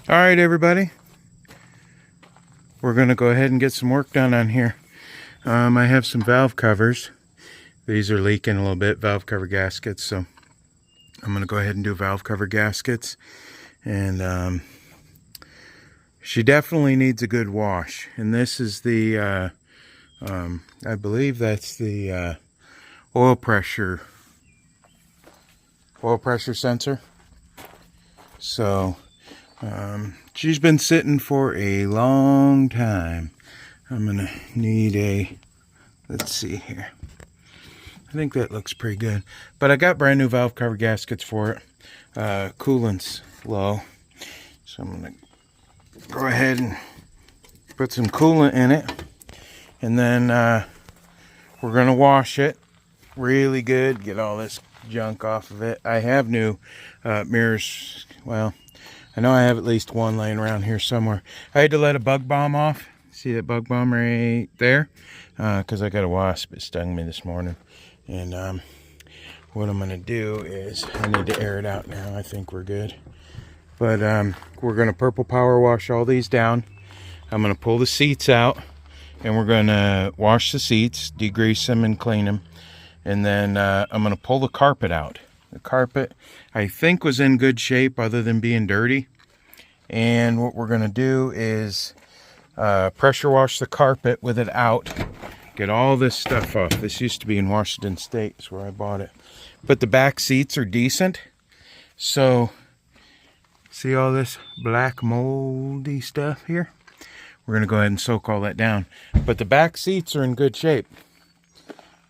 All right, everybody. We're going to go ahead and get some work done on here. I have some valve covers. These are leaking a little bit, valve cover gaskets. So I'm going to go ahead and do valve cover gaskets. And she definitely needs a good wash. And this is the, I believe that's the oil pressure sensor. So she's been sitting for a long time. I'm gonna need a, let's see here. I think that looks pretty good. But I got brand new valve cover gaskets for it. Coolant's low. So I'm gonna go ahead and put some coolant in it. And then we're gonna wash it really good, get all this junk off of it. I have new mirrors. Well, I know I have at least one laying around here somewhere. I had to let a bug bomb off. See that bug bomb right there? Because I got a wasp. It stung me this morning. And what I'm going to do is I need to air it out now. I think we're good. But we're going to purple power wash all these down. I'm going to pull the seats out. And we're going to wash the seats, degrease them and clean them. And then I'm going to pull the carpet out. The carpet, I think, was in good shape other than being dirty. And what we're going to do is pressure wash the carpet with it out. Get all this stuff off. This used to be in Washington State. That's where I bought it. But the back seats are decent. So, see all this black moldy stuff here? We're going to go ahead and soak all that down. But the back seats are in good shape.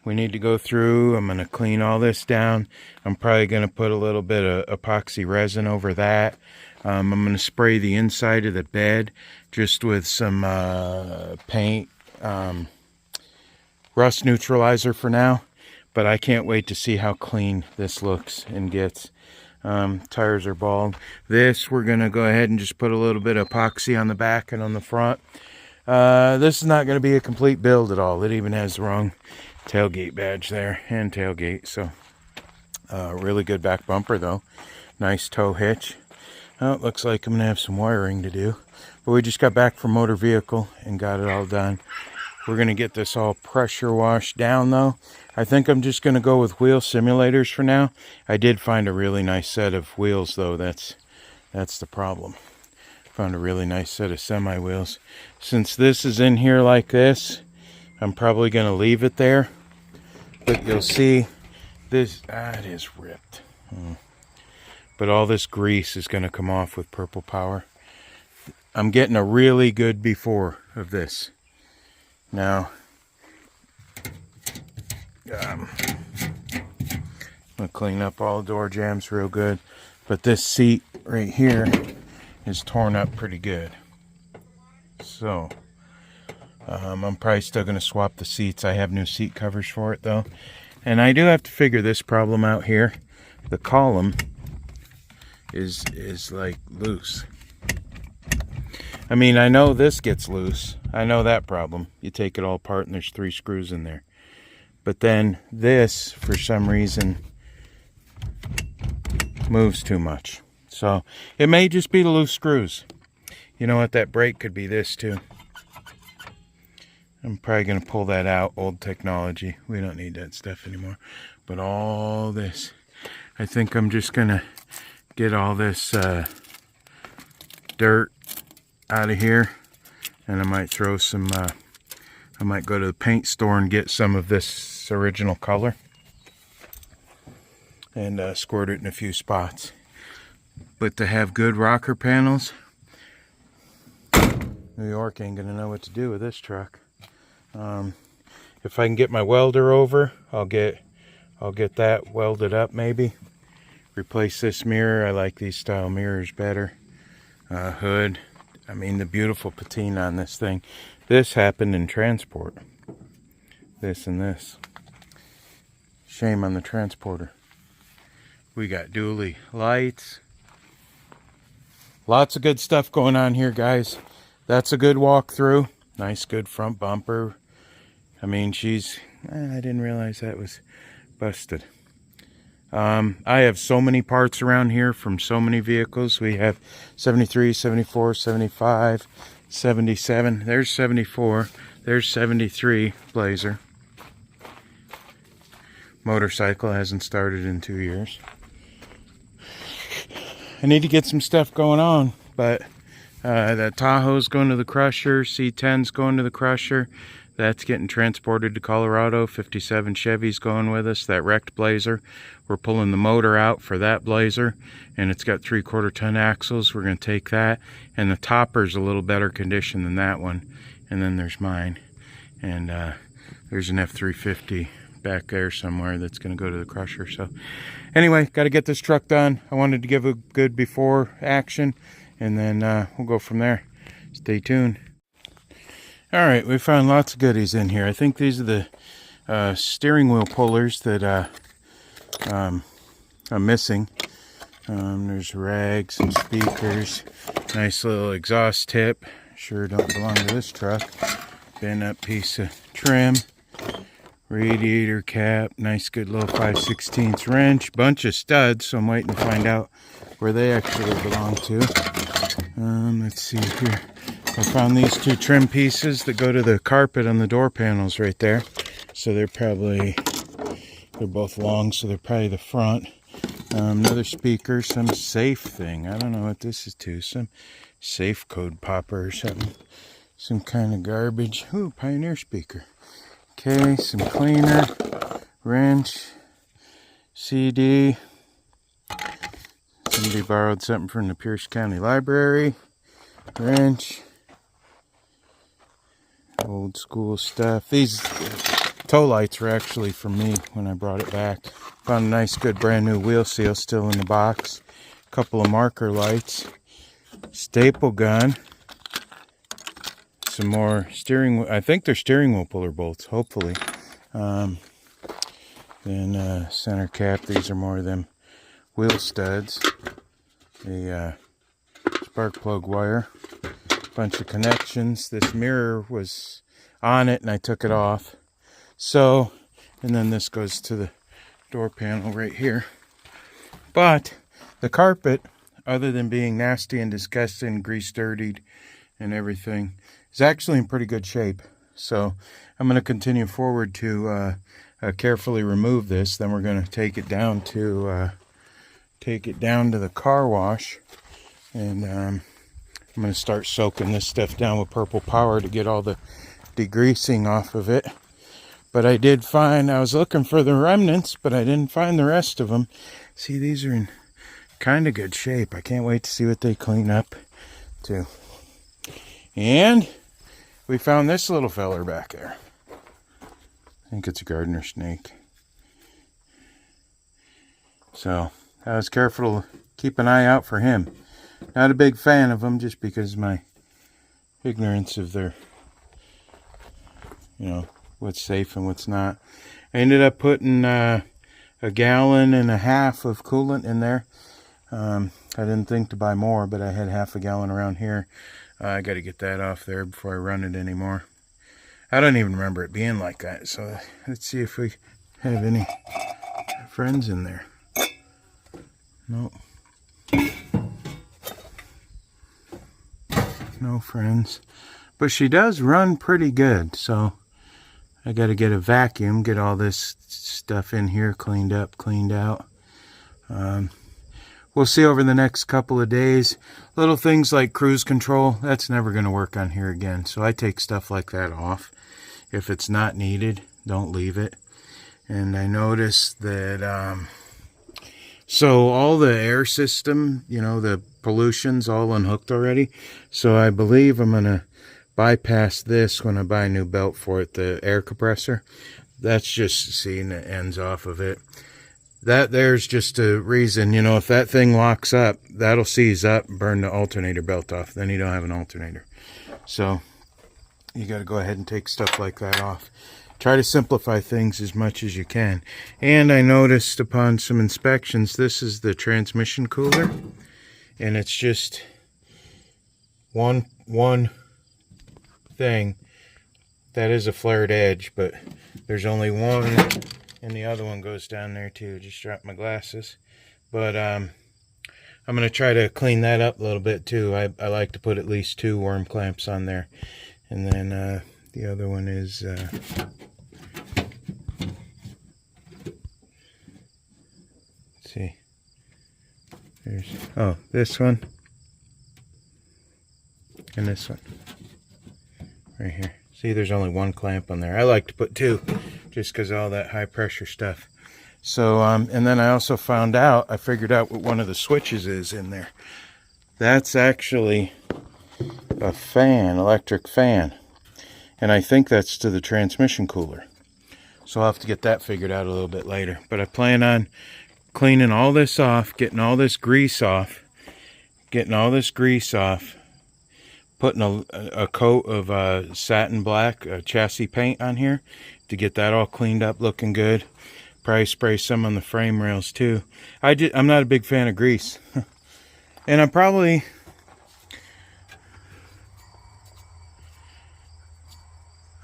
We need to go through. I'm going to clean all this down. I'm probably going to put a little bit of epoxy resin over that. I'm going to spray the inside of the bed just with some paint, rust neutralizer for now. But I can't wait to see how clean this looks and gets. Tires are bald. This, we're going to go ahead and just put a little bit of epoxy on the back and on the front. This is not going to be a complete build at all. It even has the wrong tailgate badge there and tailgate. So really good back bumper though. Nice tow hitch. Oh, it looks like I'm gonna have some wiring to do, but we just got back from motor vehicle and got it all done. We're gonna get this all pressure washed down though. I think I'm just gonna go with wheel simulators for now. I did find a really nice set of wheels though. That's the problem. Found a really nice set of semi wheels. Since this is in here like this, I'm probably going to leave it there, but you'll see this, it is ripped. But all this grease is going to come off with purple power. I'm getting a really good before of this. Now, I'm going to clean up all the door jambs real good, but this seat right here is torn up pretty good. So I'm probably still going to swap the seats. I have new seat covers for it though. And I do have to figure this problem out here. The column is like loose. I mean, I know this gets loose. I know that problem. You take it all apart and there's 3 screws in there. But then this, for some reason, moves too much. So it may just be the loose screws. You know what? That brake could be this too. I'm probably going to pull that out. Old technology. We don't need that stuff anymore. But all this, I think I'm just going to get all this dirt out of here. And I might throw some, I might go to the paint store and get some of this original color. And squirt it in a few spots. But to have good rocker panels, New York ain't going to know what to do with this truck. If I can get my welder over, I'll get that welded up maybe. Replace this mirror. I like these style mirrors better. Hood. I mean, the beautiful patina on this thing. This happened in transport. This and this. Shame on the transporter. We got dually lights. Lots of good stuff going on here, guys. That's a good walkthrough. Nice, good front bumper. I mean, I didn't realize that was busted. I have so many parts around here from so many vehicles. We have 73, 74, 75, 77. There's 74. There's 73 Blazer. Motorcycle hasn't started in 2 years. I need to get some stuff going on, but that Tahoe's going to the crusher. C10's going to the crusher. That's getting transported to Colorado. 57 Chevy's going with us. That wrecked Blazer, we're pulling the motor out for that Blazer, and it's got 3/4 ton axles. We're going to take that, and the topper's a little better condition than that one. And then there's mine, and there's an F350 back there somewhere that's going to go to the crusher. So anyway, got to get this truck done. I wanted to give a good before action, and then we'll go from there. Stay tuned. All right, we found lots of goodies in here. I think these are the steering wheel pullers that I'm missing. There's rags and speakers. Nice little exhaust tip. Sure don't belong to this truck. Bent up piece of trim. Radiator cap. Nice good little 5/16 wrench. Bunch of studs, so I'm waiting to find out where they actually belong to. Let's see here. I found these 2 trim pieces that go to the carpet on the door panels right there. So they're both long, so they're probably the front. Another speaker, some safe thing. I don't know what this is to. Some safe code popper or something. Some kind of garbage. Ooh, Pioneer speaker. Okay, some cleaner, wrench, CD. Somebody borrowed something from the Pierce County Library. Wrench. Old school stuff. These tow lights were actually from me when I brought it back. Found a nice good brand new wheel seal still in the box. A couple of marker lights. Staple gun. Some more steering wheel. I think they're steering wheel puller bolts, hopefully. Then center cap. These are more of them wheel studs. A spark plug wire. Bunch of connections. This mirror was on it and I took it off. So, and then this goes to the door panel right here. But the carpet, other than being nasty and disgusting, grease dirtied and everything, is actually in pretty good shape. So I'm going to continue forward to carefully remove this. Then we're going to take it down to the car wash, and I'm going to start soaking this stuff down with Purple Power to get all the degreasing off of it. But I did find, I was looking for the remnants, but I didn't find the rest of them. See, these are in kind of good shape. I can't wait to see what they clean up to. And we found this little feller back there. I think it's a gardener snake. So I was careful to keep an eye out for him. Not a big fan of them, just because of my ignorance of their, what's safe and what's not. I ended up putting a 1.5 gallons of coolant in there. I didn't think to buy more, but I had 0.5 gallon around here. I got to get that off there before I run it anymore. I don't even remember it being like that. So let's see if we have any friends in there. Nope. No friends. But she does run pretty good. So I got to get a vacuum, get all this stuff in here cleaned up, cleaned out. We'll see over the next couple of days. Little things like cruise control, that's never going to work on here again. So I take stuff like that off. If it's not needed, don't leave it. And I noticed that, so all the air system, the pollution's all unhooked already. So I believe I'm going to bypass this when I buy a new belt for it, the air compressor. That's just seeing the ends off of it. That there's just a reason, if that thing locks up, that'll seize up and burn the alternator belt off. Then you don't have an alternator. So you got to go ahead and take stuff like that off. Try to simplify things as much as you can. And I noticed upon some inspections, this is the transmission cooler. And it's just one thing. That is a flared edge, but there's only one And the other one goes down there too. Just dropped my glasses. But I'm going to try to clean that up a little bit too. I like to put at least 2 worm clamps on there. And then the other one is... let's see. There's... oh, this one. And this one. Right here. See, there's only 1 clamp on there. I like to put 2 just because of all that high pressure stuff. So, and then I also found out, I figured out what one of the switches is in there. That's actually a fan, electric fan. And I think that's to the transmission cooler. So I'll have to get that figured out a little bit later. But I plan on cleaning all this off, getting all this grease off, putting a coat of satin black chassis paint on here to get that all cleaned up, looking good. Probably spray some on the frame rails too. I'm not a big fan of grease. And I'm probably...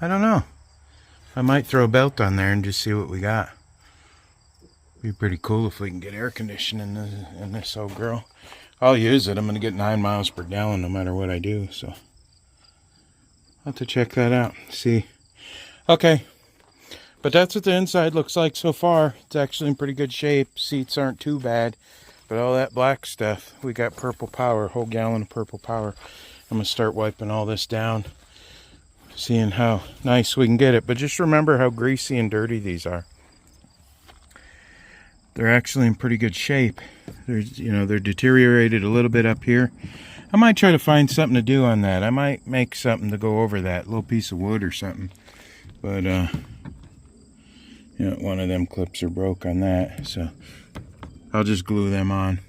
I don't know. I might throw a belt on there and just see what we got. Be pretty cool if we can get air conditioning in this old girl. I'll use it. I'm going to get 9 miles per gallon no matter what I do. So I'll have to check that out. See. Okay. But that's what the inside looks like so far. It's actually in pretty good shape. Seats aren't too bad. But all that black stuff, we got purple power, a whole gallon of purple power. I'm going to start wiping all this down, seeing how nice we can get it. But just remember how greasy and dirty these are. They're actually in pretty good shape. They're deteriorated a little bit up here. I might try to find something to do on that. I might make something to go over that, a little piece of wood or something. But one of them clips are broke on that, so I'll just glue them on,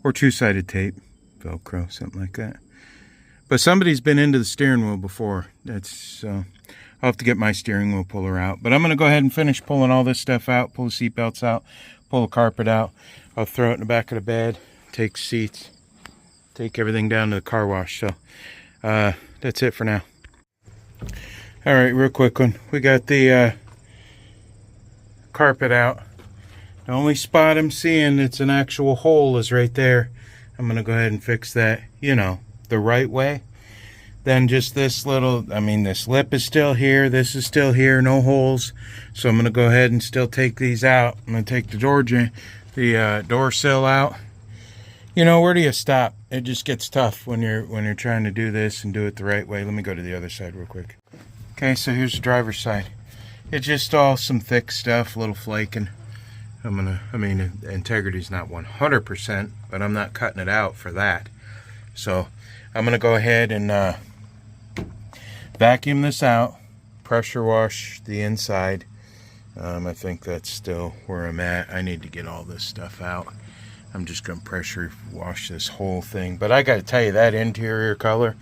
or 2-sided tape, Velcro, something like that. But somebody's been into the steering wheel before. I'll have to get my steering wheel puller out. But I'm going to go ahead and finish pulling all this stuff out, pull the seat belts out, pull the carpet out. I'll throw it in the back of the bed, take seats, take everything down to the car wash. So that's it for now. All right, real quick one. We got the carpet out. The only spot I'm seeing that's an actual hole is right there. I'm going to go ahead and fix that, the right way. Then just this little, this lip is still here, this is still here, no holes. So I'm going to go ahead and still take these out. I'm going to take the door sill out. Where do you stop? It just gets tough when you're trying to do this and do it the right way. Let me go to the other side real quick. Okay, so here's the driver's side. It's just all some thick stuff, a little flaking. Integrity's not 100%, but I'm not cutting it out for that. So I'm going to go ahead and vacuum this out, pressure wash the inside. I think that's still where I'm at. I need to get all this stuff out. I'm just going to pressure wash this whole thing. But I got to tell you, that interior color,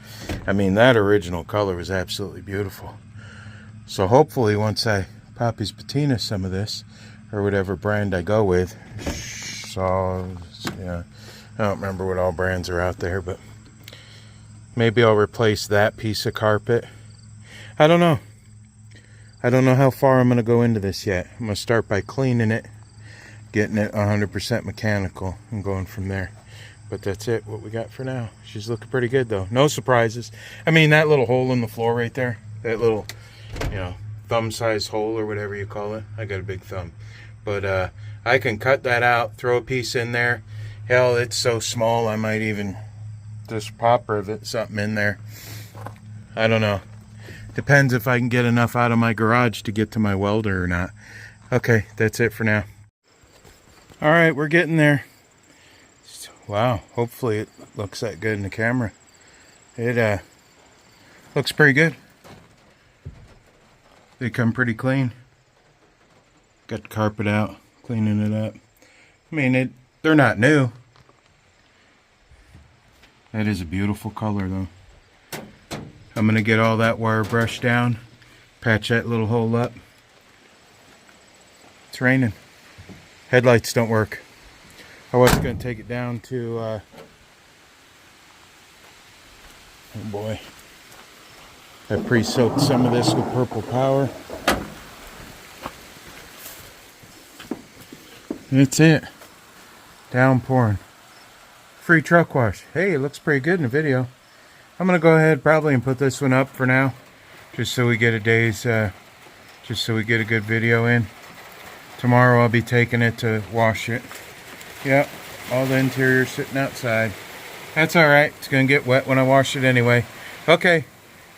that original color was absolutely beautiful. So hopefully once I pop his patina some of this, or whatever brand I go with, I don't remember what all brands are out there, but maybe I'll replace that piece of carpet. I don't know. I don't know how far I'm going to go into this yet. I'm going to start by cleaning it, getting it 100% mechanical, and going from there. But that's it, what we got for now. She's looking pretty good, though. No surprises. That little hole in the floor right there, that little, thumb-sized hole or whatever you call it. I got a big thumb. But I can cut that out, throw a piece in there. Hell, it's so small, I might even just pop rivet something in there. I don't know. Depends if I can get enough out of my garage to get to my welder or not. Okay, that's it for now. All right, we're getting there. Wow, hopefully it looks that good in the camera. It looks pretty good. They come pretty clean. Got the carpet out, cleaning it up. They're not new. That is a beautiful color though. I'm going to get all that wire brushed down, patch that little hole up. It's raining. Headlights don't work. I was going to take it down to, oh boy. I pre-soaked some of this with purple power. That's it. Downpouring. Free truck wash. Hey, it looks pretty good in the video. I'm gonna go ahead probably and put this one up for now, just so we get a day's, just so we get a good video in. Tomorrow I'll be taking it to wash it. Yep, all the interior sitting outside. That's all right. It's gonna get wet when I wash it anyway. Okay,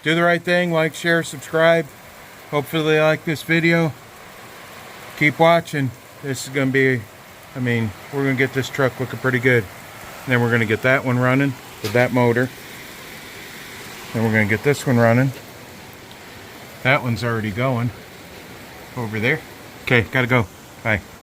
do the right thing. Like, share, subscribe. Hopefully you like this video. Keep watching. This is gonna be, I mean, we're gonna get this truck looking pretty good. And then we're gonna get that one running with that motor. Then we're gonna get this one running. That one's already going over there. Okay, gotta go. Bye.